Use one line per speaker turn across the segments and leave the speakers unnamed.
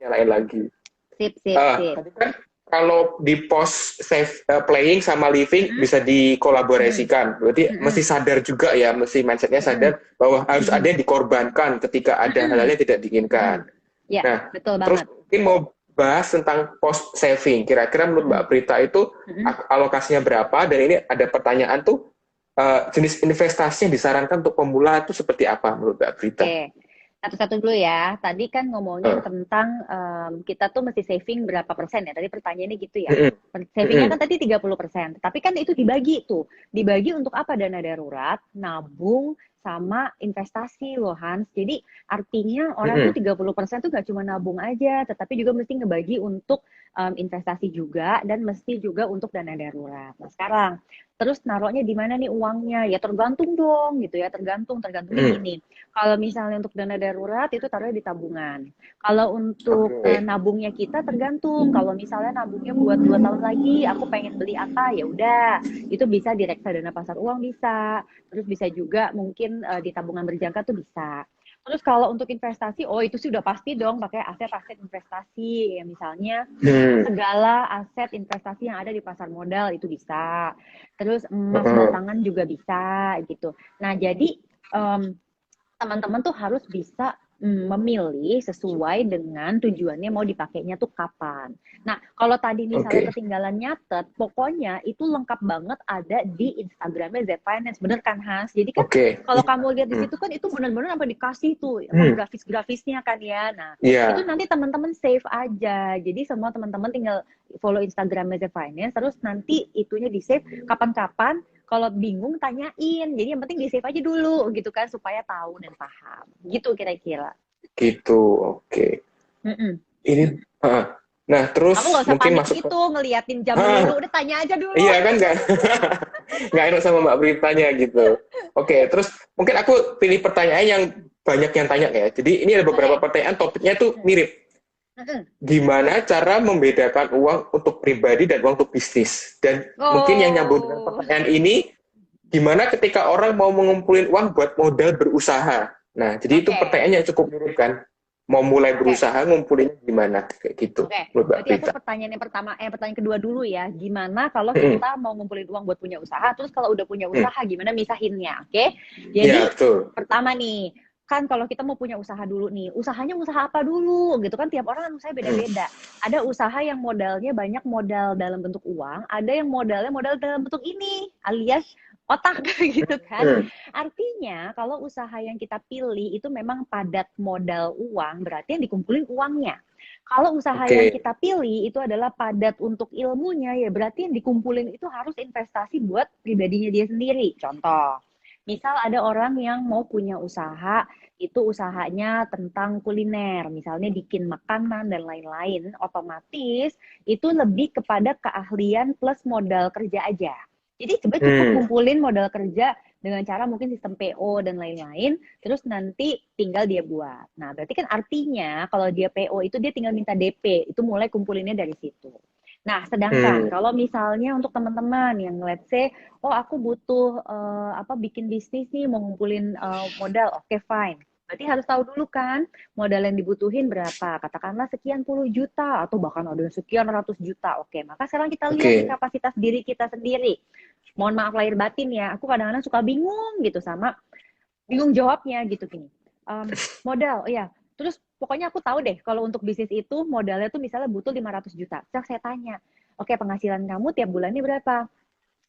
nyalain lagi.
Sip, sip, sip.
Tadi kan kalau di post save playing sama living
Mm-mm,
bisa
mm-mm,
dikolaborasikan. Berarti mesti
mm-mm,
sadar juga ya, mesti mindsetnya
mm-mm,
sadar bahwa harus ada
mm-mm,
yang dikorbankan ketika ada hal-hal
mm-mm,
yang tidak
mm-mm.
diinginkan.
Ya,
Nah,
betul
terus
banget.
mungkin mau bahas tentang post saving. Kira-kira menurut Mbak
Mm-mm,
Prita itu
mm-mm.
alokasinya berapa? Dan ini ada pertanyaan tuh, jenis investasi yang disarankan untuk pemula itu seperti apa menurut Mbak Prita?
Oke, satu-satu dulu ya. Tadi kan ngomongin
Uh,
tentang kita tuh mesti saving berapa persen ya. Tadi pertanyaannya gitu ya.
mm-mm,
Savingnya kan
mm-mm,
tadi 30%. Tapi kan itu dibagi tuh. Dibagi untuk apa? Dana darurat, nabung, sama investasi loh Hans. Jadi artinya orang tuh
mm-mm,
30% tuh gak cuma nabung aja, tetapi juga mesti ngebagi untuk investasi juga dan mesti juga untuk dana darurat. Nah sekarang, terus naruhnya di mana nih uangnya? Ya tergantung dong gitu ya, tergantungnya
mm-mm.
gini. Kalau misalnya untuk dana darurat itu taruhnya di tabungan. Kalau untuk
Oke.
nabungnya kita tergantung. Kalau misalnya nabungnya buat 2 tahun lagi, aku pengen beli apa ya udah, itu bisa di reksadana pasar uang bisa. Terus bisa juga mungkin di tabungan berjangka tuh bisa. Terus kalau untuk investasi, oh itu sih udah pasti dong pakai aset-aset investasi. Ya misalnya
Hmm.
segala aset investasi yang ada di pasar modal itu bisa. Terus emas
Heeh.
batangan juga bisa gitu. Nah, jadi um, teman-teman tuh harus bisa memilih sesuai dengan tujuannya mau dipakainya tuh kapan. Nah, kalau tadi misalnya
Oke.
ketinggalan nyatet, pokoknya itu lengkap banget ada di Instagramnya Z Finance, bener kan Hans? Jadi kan
Oke.
kalau
Iya.
kamu lihat di
Hmm.
situ kan itu benar-benar apa dikasih tuh apa
Hmm.
grafis-grafisnya kan ya. Nah, itu
Iya.
nanti teman-teman save aja. Jadi semua teman-teman tinggal follow Instagramnya Z Finance, terus nanti itunya di save kapan-kapan kalau bingung tanyain. Jadi yang penting di save aja dulu gitu kan supaya tahu dan paham. Gitu kira-kira.
Gitu. Oke.
Mm-mm.
Ini. Nah,
Kamu
terus
nggak usah
mungkin
panik
masuk ke.
gitu ngeliatin jam
Ah,
mulu. Udah tanya aja dulu.
iya kan nggak nggak enak sama Mbak Beritanya gitu. Oke, terus mungkin aku pilih pertanyaan yang banyak yang tanya ya. Jadi ini ada beberapa
Boleh.
pertanyaan, topiknya tuh
Mm.
mirip.
Mm-mm.
Gimana cara membedakan uang untuk pribadi dan uang untuk bisnis? Dan mungkin yang nyambung dengan
Oh.
pertanyaan ini, gimana ketika orang mau mengumpulin uang buat modal berusaha? Nah, jadi itu
Oke.
pertanyaan yang cukup mirip kan? Mau mulai
Oke.
berusaha, ngumpulin gimana? Kayak gitu,
Oke,
menurut Mbak
berarti aku
Prita.
pertanyaan yang pertama, pertanyaan kedua dulu ya. Gimana kalau kita mau ngumpulin uang buat punya usaha, terus kalau udah punya usaha gimana misahinnya, oke?
Ya,
Jadi
betul.
pertama nih, kan kalau kita mau punya usaha dulu nih, usahanya usaha apa dulu gitu kan? Tiap orang kan usaha beda-beda. Ada usaha yang modalnya banyak modal dalam bentuk uang, ada yang modalnya modal dalam bentuk ini, alias otak gitu kan. Artinya kalau usaha yang kita pilih itu memang padat modal uang, berarti yang dikumpulin uangnya. Kalau usaha yang
Oke.
kita pilih itu adalah padat untuk ilmunya, ya berarti yang dikumpulin itu harus investasi buat pribadinya dia sendiri. Contoh, misal ada orang yang mau punya usaha, itu usahanya tentang kuliner, misalnya bikin makanan dan lain-lain, otomatis itu lebih kepada keahlian plus modal kerja aja. Jadi sebenarnya cukup
Hmm.
ngumpulin modal kerja dengan cara mungkin sistem PO dan lain-lain, terus nanti tinggal dia buat. Nah, berarti kan artinya kalau dia PO itu dia tinggal minta DP, itu mulai kumpulinnya dari situ. Nah, sedangkan
Hmm.
kalau misalnya untuk teman-teman yang let's say, oh aku butuh bikin bisnis nih, mau ngumpulin modal, oke fine. Berarti harus tahu dulu kan modal yang dibutuhin berapa. Katakanlah sekian puluh juta atau bahkan ada yang sekian ratus juta. Oke, maka sekarang kita lihat nih
Oke.
kapasitas diri kita sendiri. Mohon maaf lahir batin ya, aku kadang-kadang suka bingung gitu sama bingung jawabnya gitu gini. Modal, oh ya. Terus pokoknya aku tahu deh kalau untuk bisnis itu modalnya tuh misalnya butuh 500 juta. Terus saya tanya, oke penghasilan kamu tiap bulannya berapa?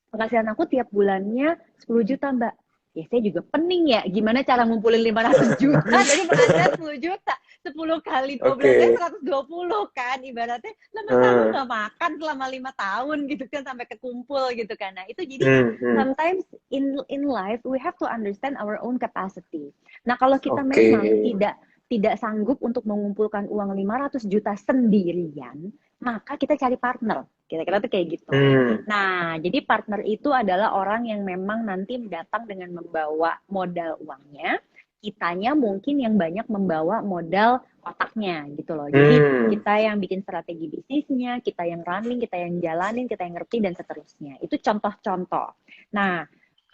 Penghasilan aku tiap bulannya 10 juta mbak. Ya saya juga pening ya, gimana cara ngumpulin 500 juta dari penghasilan 10 juta. 10 kali 12 saya
Oke.
120 kan ibaratnya. Lah masa aku
Hmm.
nggak makan selama 5 tahun gitu kan sampai kekumpul gitu kan. Nah itu jadi
Hmm. Hmm.
sometimes in life we have to understand our own capacity. Nah kalau kita
Oke.
memang tidak sanggup untuk mengumpulkan uang 500 juta sendirian, maka kita cari partner. Kira-kira tuh kayak gitu.
Hmm.
Nah, jadi partner itu adalah orang yang memang nanti datang dengan membawa modal uangnya, kitanya mungkin yang banyak membawa modal otaknya gitu loh. Jadi
Hmm.
kita yang bikin strategi bisnisnya, kita yang running, kita yang jalanin, kita yang ngerti dan seterusnya. Itu contoh-contoh. Nah,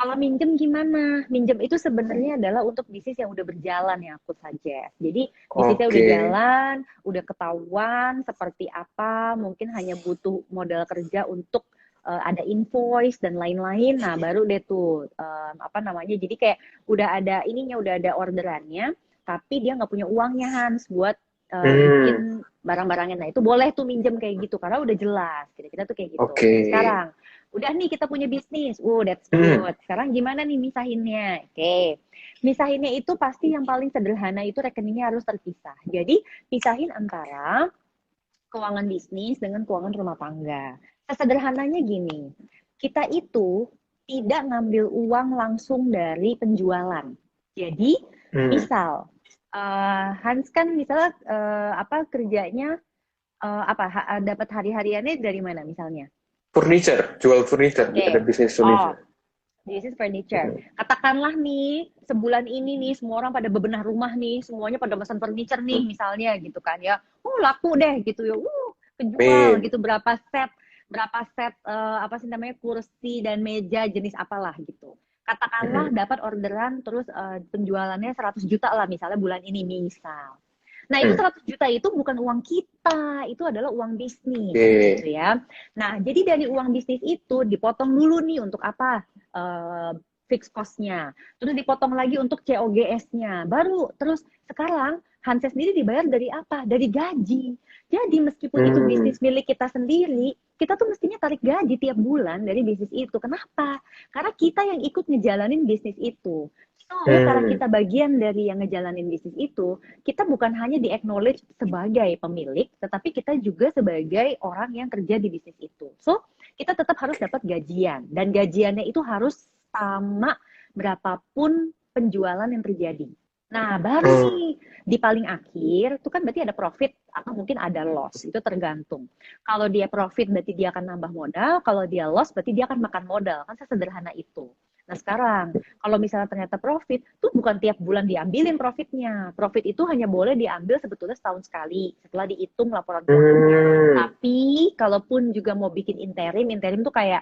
Kalau minjem gimana? Minjem itu sebenarnya adalah untuk bisnis yang udah berjalan ya aku saja. Jadi bisnisnya udah
Oke.
jalan, udah ketahuan seperti apa, mungkin hanya butuh modal kerja untuk ada invoice dan lain-lain. Nah, baru deh tuh apa namanya? Jadi kayak udah ada ininya, udah ada orderannya, tapi dia nggak punya uangnya Hans buat
Hmm,
bikin barang-barangnya. Nah, itu boleh tuh minjem kayak gitu karena udah jelas. Kira-kira tuh kayak gitu.
oke.
Nah, sekarang udah nih kita punya bisnis. That's
Hmm,
good. Sekarang gimana nih misahinnya? Oke. Misahinnya itu pasti yang paling sederhana itu rekeningnya harus terpisah. Jadi pisahin antara keuangan bisnis dengan keuangan rumah tangga. Sesederhananya gini, kita itu tidak ngambil uang langsung dari penjualan. Jadi,
hmm.
misal Hans kan misalnya apa kerjanya dapat hari-hariannya dari mana misalnya?
Furniture, jual furniture,
Oke.
ada bisnis
Oh,
furniture.
bisnis furniture.
Hmm.
Katakanlah nih, sebulan ini nih semua orang pada bebenah rumah nih, semuanya pada pesan furniture nih misalnya gitu kan ya. Oh, laku deh gitu ya. Kejual
Amin.
gitu berapa set apa sih namanya kursi dan meja jenis apalah gitu. Katakanlah
Hmm.
dapat orderan terus penjualannya 100 juta lah misalnya bulan ini misal. Nah, itu
Hmm.
100 juta itu bukan uang kita, itu adalah uang bisnis gitu
Oke.
ya. Nah, jadi dari uang bisnis itu dipotong dulu nih untuk apa? Fix cost-nya. Terus dipotong lagi untuk COGS-nya. Baru terus sekarang Hanses sendiri dibayar dari apa? Dari gaji. Jadi meskipun itu
Hmm.
bisnis milik kita sendiri, kita tuh mestinya tarik gaji tiap bulan dari bisnis itu. Kenapa? Karena kita yang ikut ngejalanin bisnis itu. So, karena
Hmm.
kita bagian dari yang ngejalanin bisnis itu, kita bukan hanya di-acknowledge sebagai pemilik, tetapi kita juga sebagai orang yang kerja di bisnis itu. So, kita tetap harus dapat gajian. Dan gajiannya itu harus sama berapapun penjualan yang terjadi. Nah, baru
Hmm.
nih di paling akhir itu kan berarti ada profit atau mungkin ada loss. Itu tergantung. Kalau dia profit berarti dia akan nambah modal, kalau dia loss berarti dia akan makan modal. Kan sesederhana itu. Nah, sekarang kalau misalnya ternyata profit, tuh bukan tiap bulan diambilin profitnya. Profit itu hanya boleh diambil sebetulnya setahun sekali setelah dihitung laporan keuangannya.
Hmm.
Tapi kalaupun juga mau bikin interim, interim tuh kayak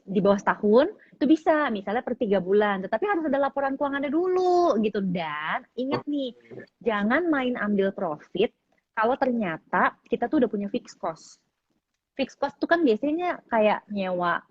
di bawah setahun itu bisa misalnya per 3 bulan, tetapi harus ada laporan keuangannya dulu gitu. Dan ingat nih, jangan main ambil profit kalau ternyata kita tuh udah punya fixed cost. Fixed cost tuh kan biasanya kayak nyewa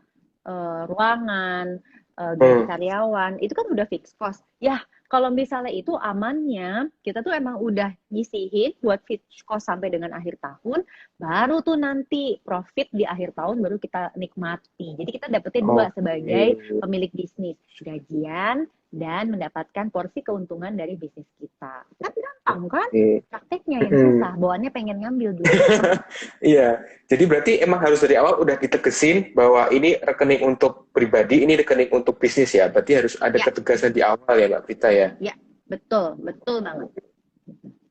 ruangan, gaji
Hmm.
karyawan, itu kan udah fixed cost. Ya, kalau misalnya itu amannya, kita tuh emang udah nyisihin buat fixed cost sampai dengan akhir tahun, baru tuh nanti profit di akhir tahun baru kita nikmati. Jadi kita dapetnya dua
Oke.
sebagai pemilik bisnis, gajian dan mendapatkan porsi keuntungan dari bisnis kita. Kan gampang kan?
Oke.
Prakteknya yang
Hmm.
susah, bawaannya pengen ngambil duit.
Iya, jadi berarti emang harus dari awal udah ditegesin bahwa ini rekening untuk pribadi, ini rekening untuk bisnis ya. Berarti harus ada
Ya,
ketegasan di awal ya, Mbak Prita ya.
ya, betul, betul banget.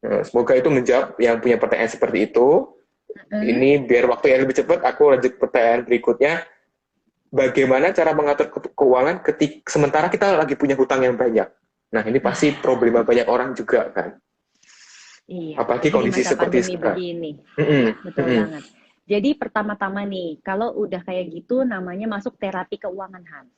Nah, semoga itu menjawab yang punya pertanyaan seperti itu.
Hmm.
Ini biar waktu yang lebih cepat, aku lanjut pertanyaan berikutnya. Bagaimana cara mengatur keuangan ketika sementara kita lagi punya hutang yang banyak? Nah, ini pasti
Nah,
problema banyak orang juga kan.
iya,
Apalagi
apalagi di
kondisi
masa
seperti
pandemi
sekarang.
begini.
Mm-mm,
Iya, betul
mm-mm.
banget. Jadi pertama-tama nih, kalau udah kayak gitu namanya masuk terapi keuangan Hans.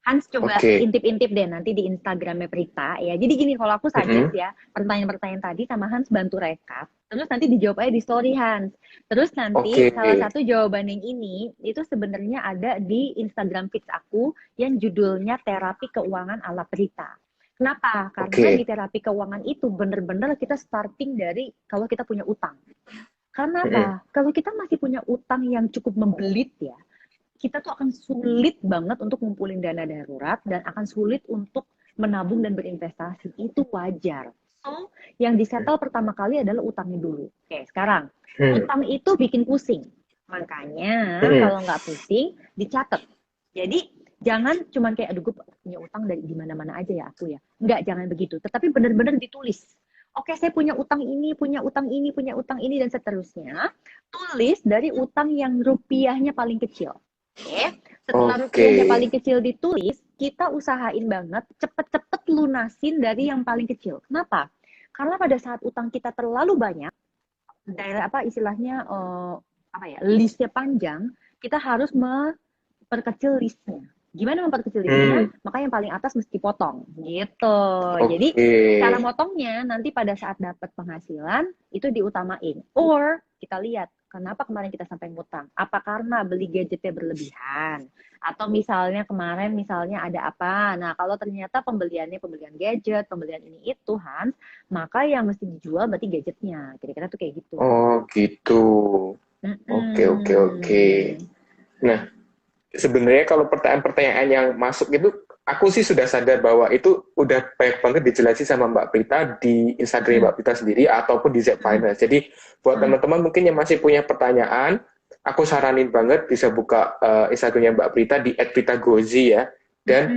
Hans coba
Oke.
intip-intip deh nanti di Instagramnya Prita ya. Jadi gini kalau aku suggest
Mm-mm.
ya, pertanyaan-pertanyaan tadi sama Hans bantu rekap. Terus nanti dijawab aja di story Hans. Terus nanti
Oke.
salah satu jawaban yang ini itu sebenarnya ada di Instagram feeds aku yang judulnya terapi keuangan ala Prita. Kenapa? Karena di
Oke.
terapi keuangan itu bener-bener kita starting dari kalau kita punya utang. Karena
Mm-mm.
apa? Kalau kita masih punya utang yang cukup membelit ya, kita tuh akan sulit banget untuk ngumpulin dana darurat dan akan sulit untuk menabung dan berinvestasi. Itu wajar. So, yang disetel pertama kali adalah utangnya dulu. Oke, sekarang.
Mm.
Utang itu bikin pusing. Makanya
Mm-mm.
kalau nggak pusing, dicatat. Jadi, jangan cuman kayak, aduh gue punya utang dari di mana-mana aja ya aku ya. Enggak, jangan begitu. Tetapi benar-benar ditulis. Oke, saya punya utang ini, punya utang ini, punya utang ini, dan seterusnya. Tulis dari utang yang rupiahnya paling kecil. Oke, setelah
Oke.
rupiahnya paling kecil ditulis, kita usahain banget cepet-cepet lunasin dari yang paling kecil. Kenapa? Karena pada saat utang kita terlalu banyak, daerah apa istilahnya apa ya listnya panjang, kita harus memperkecil listnya. Gimana memperkecil dividen? Maka yang paling atas mesti potong, gitu. Jadi
Oke.
cara motongnya nanti pada saat dapat penghasilan itu diutamain. Or kita lihat kenapa kemarin kita sampai ngutang? Apa karena beli gadgetnya berlebihan? Atau misalnya kemarin misalnya ada apa? Nah kalau ternyata pembelian gadget, pembelian ini itu Hans, maka yang mesti dijual berarti gadgetnya. Kira-kira tuh kayak gitu.
Oh, gitu. Oke, oke, oke. Nah, sebenarnya kalau pertanyaan-pertanyaan yang masuk itu, aku sih sudah sadar bahwa itu udah banyak banget dijelasin sama Mbak Prita di Instagram Mbak Prita sendiri ataupun di Z Finance. Jadi buat teman-teman mungkin yang masih punya pertanyaan, aku saranin banget bisa buka Instagramnya Mbak Prita di @pritagozi ya, dan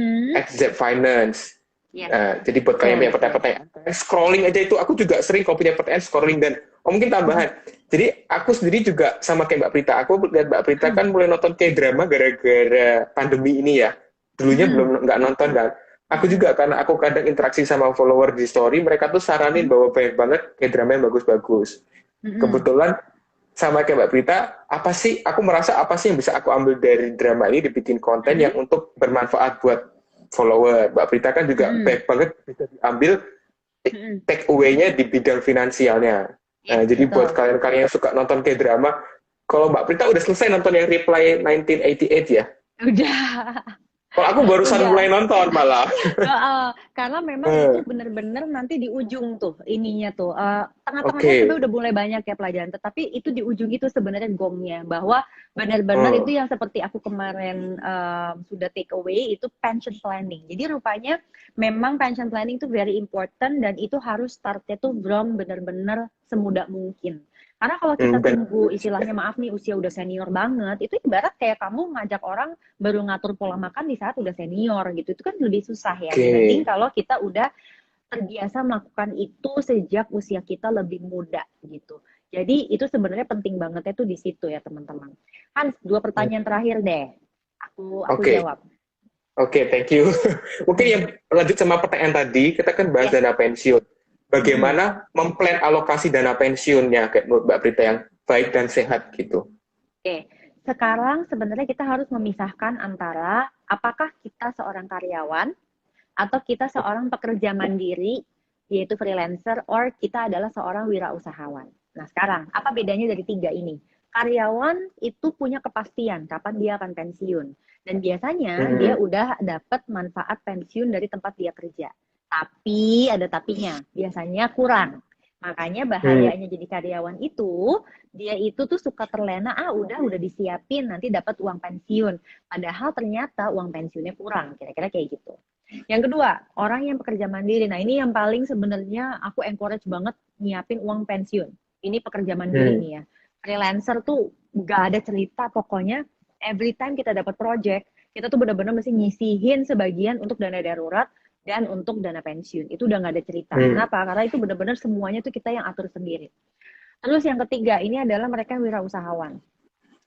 @zfinance.
Yes.
Jadi buat kalian yang punya pertanyaan, scrolling aja itu, aku juga sering kalau punya pertanyaan scrolling. Dan mungkin tambahan, jadi aku sendiri juga sama kayak Mbak Prita, aku lihat Mbak Prita kan mulai nonton K-drama gara-gara pandemi ini ya, dulunya belum nggak nonton kan. Aku juga karena aku kadang interaksi sama follower di story, mereka tuh saranin bahwa banyak banget K-drama yang bagus-bagus. Kebetulan sama kayak Mbak Prita, aku merasa apa sih yang bisa aku ambil dari drama ini dibikin konten yang untuk bermanfaat buat follower. Mbak Prita kan juga baik banget bisa diambil take away-nya di bidang finansialnya. Nah, jadi buat kalian-kalian yang suka nonton K-drama, kalau Mbak Prita udah selesai nonton yang Reply 1988 ya?
Udah.
Kalau aku barusan mulai nonton malah.
Karena memang itu benar-benar nanti di ujung tuh ininya tuh. Tengah-tengahnya sebenarnya udah mulai banyak ya pelajaran, tetapi itu di ujung itu sebenarnya gongnya bahwa benar-benar itu yang seperti aku kemarin sudah take away itu pension planning. Jadi rupanya memang pension planning itu very important dan itu harus startnya tuh from benar-benar semudah mungkin. Karena kalau kita tunggu istilahnya maaf nih usia udah senior banget, itu ibarat kayak kamu ngajak orang baru ngatur pola makan di saat udah senior gitu. Itu kan lebih susah ya dibanding kalau kita udah terbiasa melakukan itu sejak usia kita lebih muda gitu. Jadi itu sebenarnya penting banget itu di situ ya teman-teman. Hans, 2 pertanyaan terakhir deh. Aku jawab.
Oke, thank you. Mungkin yang lanjut sama pertanyaan tadi, kita kan bahas dana pensiun. Bagaimana memplan alokasi dana pensiunnya kayak menurut Mbak Prita yang baik dan sehat gitu?
Oke, sekarang sebenarnya kita harus memisahkan antara apakah kita seorang karyawan atau kita seorang pekerja mandiri, yaitu freelancer, or kita adalah seorang wirausahawan. Nah sekarang, apa bedanya dari 3 ini? Karyawan itu punya kepastian kapan dia akan pensiun. Dan biasanya dia udah dapat manfaat pensiun dari tempat dia kerja. Tapi ada tapinya, biasanya kurang. Makanya bahayanya jadi karyawan itu, dia itu tuh suka terlena, udah disiapin nanti dapat uang pensiun. Padahal ternyata uang pensiunnya kurang, kira-kira kayak gitu. Yang kedua, orang yang pekerja mandiri. Nah ini yang paling sebenarnya aku encourage banget nyiapin uang pensiun. Ini pekerja mandiri nih ya. Freelancer tuh gak ada cerita, pokoknya every time kita dapat project, kita tuh benar-benar mesti nyisihin sebagian untuk dana darurat dan untuk dana pensiun. Itu udah gak ada cerita. Kenapa? Karena itu benar-benar semuanya tuh kita yang atur sendiri. Terus yang ketiga, ini adalah mereka wirausahawan.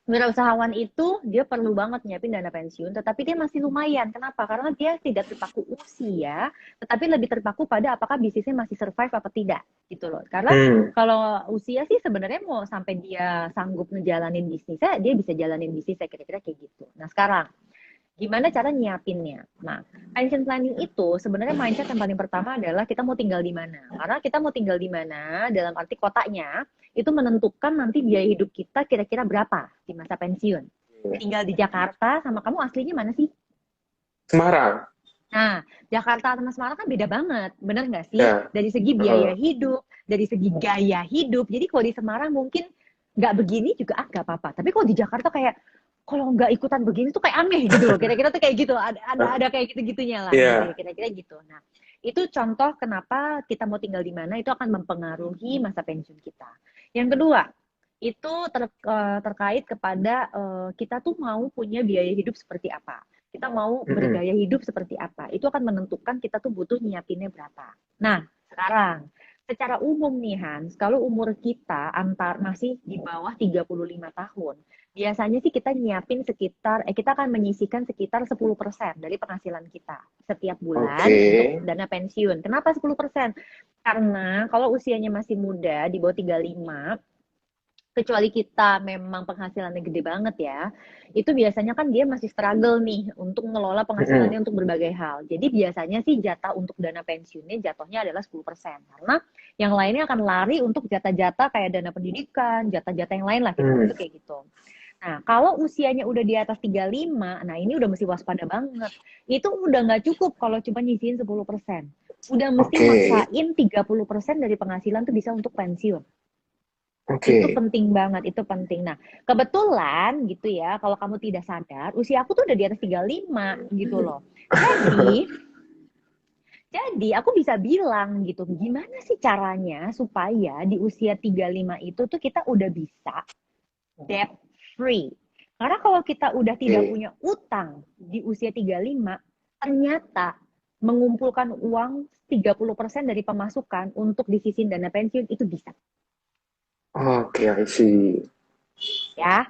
Wirausahawan itu dia perlu banget nyiapin dana pensiun, tetapi dia masih lumayan. Kenapa? Karena dia tidak terpaku usia, tetapi lebih terpaku pada apakah bisnisnya masih survive apa tidak, gitu loh. Karena kalau usia sih sebenarnya mau sampai dia sanggup ngejalanin bisnisnya, dia bisa jalanin bisnisnya kira-kira kayak gitu. Nah sekarang, gimana cara nyiapinnya? Nah, pension planning itu sebenarnya mindset yang paling pertama adalah kita mau tinggal di mana. Karena kita mau tinggal di mana dalam arti kotanya itu menentukan nanti biaya hidup kita kira-kira berapa di masa pensiun. Tinggal di Jakarta sama kamu aslinya mana sih?
Semarang.
Nah, Jakarta sama Semarang kan beda banget, bener nggak sih? Dari segi biaya hidup, dari segi gaya hidup. Jadi kalau di Semarang mungkin nggak begini juga nggak apa-apa. Tapi kalau di Jakarta kayak kalau nggak ikutan begini tuh kayak aneh gitu loh. Kira-kira tuh kayak gitu. Ada kayak gitu-gitunya lah. Gitu, kira-kira gitu. Nah, itu contoh kenapa kita mau tinggal di mana itu akan mempengaruhi masa pensiun kita. Yang kedua, itu terkait kepada kita tuh mau punya biaya hidup seperti apa. Kita mau bergaya hidup seperti apa. Itu akan menentukan kita tuh butuh nyiapinnya berapa. Nah, sekarang secara umum nih Hans, kalau umur kita masih di bawah 35 tahun, biasanya sih kita nyiapin sekitar, kita akan menyisihkan sekitar 10% dari penghasilan kita setiap bulan untuk dana pensiun. Kenapa 10%? Karena kalau usianya masih muda, di bawah 35, Kecuali kita memang penghasilannya gede banget ya, itu biasanya kan dia masih struggle nih untuk mengelola
Mm-mm.
penghasilannya untuk berbagai hal. Jadi biasanya sih jatah untuk dana pensiunnya jatuhnya adalah 10%. Karena yang lainnya akan lari untuk jatah-jatah kayak dana pendidikan, jatah-jatah yang lain lah,
Mm.
kira-kira tuh kayak gitu. Nah, kalau usianya udah di atas 35, nah ini udah mesti waspada banget. Itu udah nggak cukup kalau cuma nyisihin 10%. Udah mesti
Oke,
maksain 30% dari penghasilan tuh bisa untuk pensiun. Itu
oke.
penting banget, itu penting. Nah, kebetulan gitu ya, kalau kamu tidak sadar, usia aku tuh udah di atas 35 gitu loh. Jadi aku bisa bilang gitu, gimana sih caranya supaya di usia 35 itu tuh kita udah bisa debt free. Karena kalau kita udah tidak
Oke.
punya utang di usia 35, ternyata mengumpulkan uang 30% dari pemasukan untuk disisihin dana pensiun itu bisa
Oke, I see.
ya.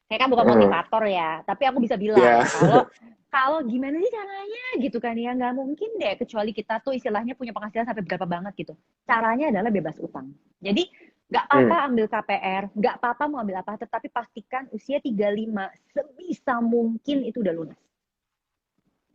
Saya kan bukan
Hmm.
motivator ya, tapi aku bisa
Ya.
bilang kalau kalau gimana sih caranya gitu kan ya, nggak mungkin deh kecuali kita tuh istilahnya punya penghasilan sampai berapa banget gitu. Caranya adalah bebas utang. Jadi nggak apa-apa
Hmm.
ambil KPR, nggak apa-apa mau ambil apa, tetapi pastikan usia 35 sebisa mungkin itu udah lunas.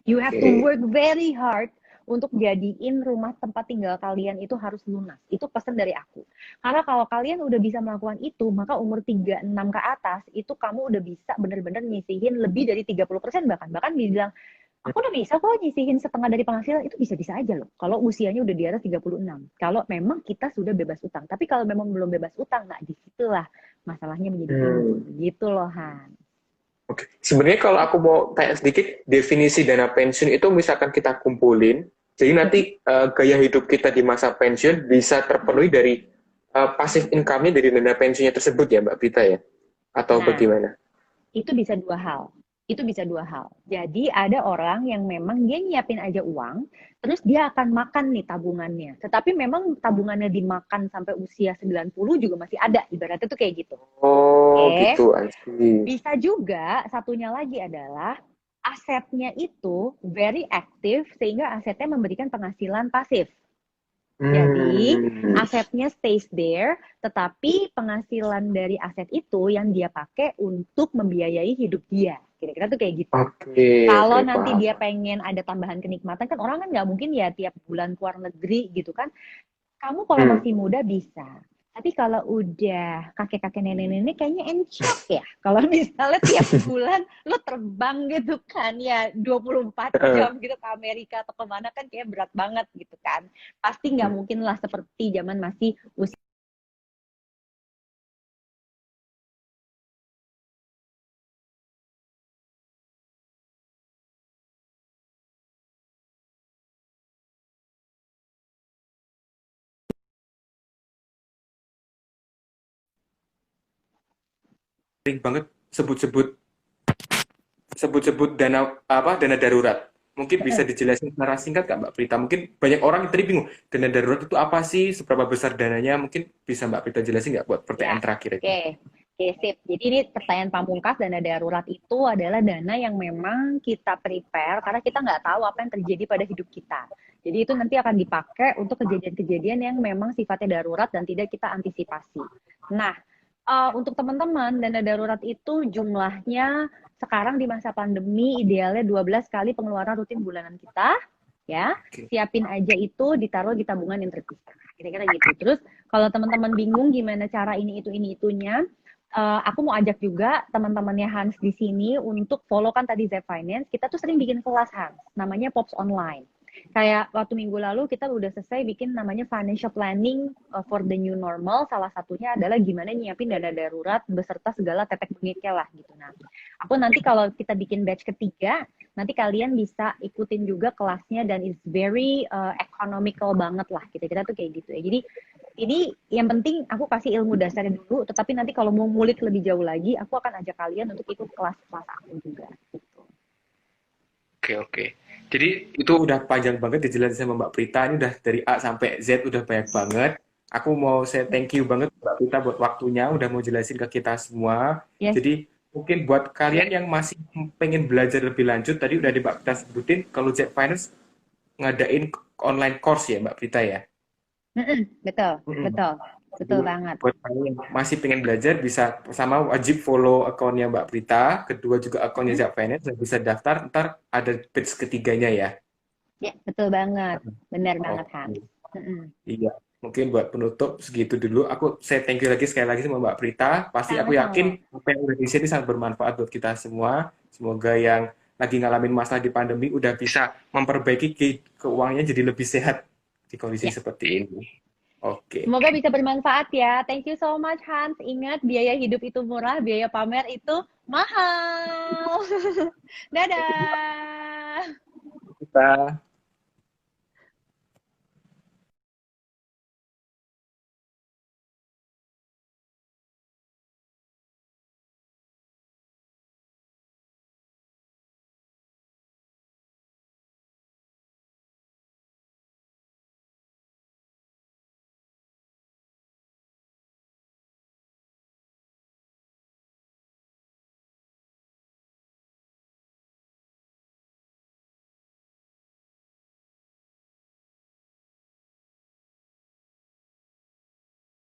You have to
Oke.
work very hard untuk jadiin rumah tempat tinggal kalian itu harus lunas. Itu pesan dari aku. Karena kalau kalian udah bisa melakukan itu, maka umur 36 ke atas, itu kamu udah bisa benar-benar nyisihin lebih dari 30% bahkan. Bahkan bilang, aku udah bisa kok nyisihin setengah dari penghasilan, itu bisa-bisa aja loh. Kalau usianya udah di atas 36. Kalau memang kita sudah bebas utang. Tapi kalau memang belum bebas utang, nah disitulah masalahnya menjadi timbul.
Hmm.
Gitu loh, Han.
Oke. Sebenarnya kalau aku mau tanya sedikit, definisi dana pensiun itu misalkan kita kumpulin, jadi nanti gaya hidup kita di masa pensiun bisa terpenuhi dari passive income-nya dari dana pensiunnya tersebut ya, Mbak Prita ya? Atau
Nah,
bagaimana?
itu bisa dua hal. Itu bisa dua hal. Jadi ada orang yang memang dia nyiapin aja uang, terus dia akan makan nih tabungannya. Tetapi memang tabungannya dimakan sampai usia 90 juga masih ada. Ibaratnya tuh kayak gitu.
Oh,
Oke.
gitu, I see.
Bisa juga satunya lagi adalah asetnya itu very active sehingga asetnya memberikan penghasilan pasif. Jadi
Hmm.
asetnya stays there, tetapi penghasilan dari aset itu yang dia pakai untuk membiayai hidup dia. Kira-kira tuh kayak gitu.
Oke, oke,
Kalau nanti
paham.
dia pengen ada tambahan kenikmatan, kan orang kan nggak mungkin ya tiap bulan keluar negeri gitu kan. Kamu kalau
Hmm.
masih muda bisa. Tapi kalau udah kakek-kakek nenek-nenek kayaknya encok ya. Kalau misalnya tiap bulan lo terbang gitu kan ya 24
Eh,
jam gitu ke Amerika atau kemana kan kayak berat banget gitu kan. Pasti nggak mungkin lah seperti zaman masih usia.
Sering banget sebut-sebut sebut-sebut dana apa dana darurat. Mungkin bisa dijelasin secara singkat Kak Mbak Prita. Mungkin banyak orang tadi bingung, dana darurat itu apa sih? Seberapa besar dananya? Mungkin bisa Mbak Prita jelasin nggak buat
Ya,
pertanyaan terakhir ini?
oke. Oke, sip. Jadi ini pertanyaan pamungkas, dana darurat itu adalah dana yang memang kita prepare karena kita nggak tahu apa yang terjadi pada hidup kita. Jadi itu nanti akan dipakai untuk kejadian-kejadian yang memang sifatnya darurat dan tidak kita antisipasi. Nah, untuk teman-teman, dana darurat itu jumlahnya sekarang di masa pandemi idealnya 12 kali pengeluaran rutin bulanan kita, ya.
Oke.
Siapin aja itu ditaruh di tabungan yang terpisah. Kira-kira gitu. Terus kalau teman-teman bingung gimana cara ini itunya, aku mau ajak juga teman-temannya Hans di sini untuk follow kan tadi Z Finance. Kita tuh sering bikin kelas Hans, namanya Pops Online. Kayak waktu minggu lalu kita udah selesai bikin namanya financial planning for the new normal. Salah satunya adalah gimana nyiapin dana darurat beserta segala tetek bengeknya lah gitu. Nah, aku nanti kalau kita bikin batch ketiga, nanti kalian bisa ikutin juga kelasnya dan it's very economical banget lah. Kita tuh kayak gitu ya. Jadi yang penting aku kasih ilmu dasarnya dulu, tetapi nanti kalau mau ngulik lebih jauh lagi, aku akan ajak kalian untuk ikut kelas-kelas aku juga. Gitu.
Oke, oke. Jadi itu udah panjang banget dijelasin sama Mbak Prita. Ini udah dari A sampai Z udah banyak banget. Aku mau saya thank you banget Mbak Prita buat waktunya, udah mau jelasin ke kita semua.
Yes.
Jadi mungkin buat kalian yang masih pengen belajar lebih lanjut, tadi udah di Mbak Prita sebutin, kalau Z Finance ngadain online course ya Mbak Prita ya?
Betul,
Mm-mm.
betul. Betul
Jadi,
banget.
buat kamu yang masih pengen belajar, bisa pertama wajib follow akunnya Mbak Prita, kedua juga akunnya
Mm-mm.
Jak Finance, dan bisa daftar, ntar ada batch ketiganya ya.
Ya, betul banget. Benar banget, Hans.
Oke,
Mm-mm.
iya. Mungkin buat penutup segitu dulu. Aku saya thank you lagi sekali lagi sama Mbak Prita. Pasti aku yakin
Sama-sama.
apa yang udah di sini sangat bermanfaat buat kita semua. Semoga yang lagi ngalamin masalah di pandemi udah bisa memperbaiki keuangannya jadi lebih sehat di kondisi
Ya,
seperti ini. Oke.
semoga bisa bermanfaat ya. Thank you so much, Hans. Ingat, biaya hidup itu murah, biaya pamer itu mahal. Dadah.
Kita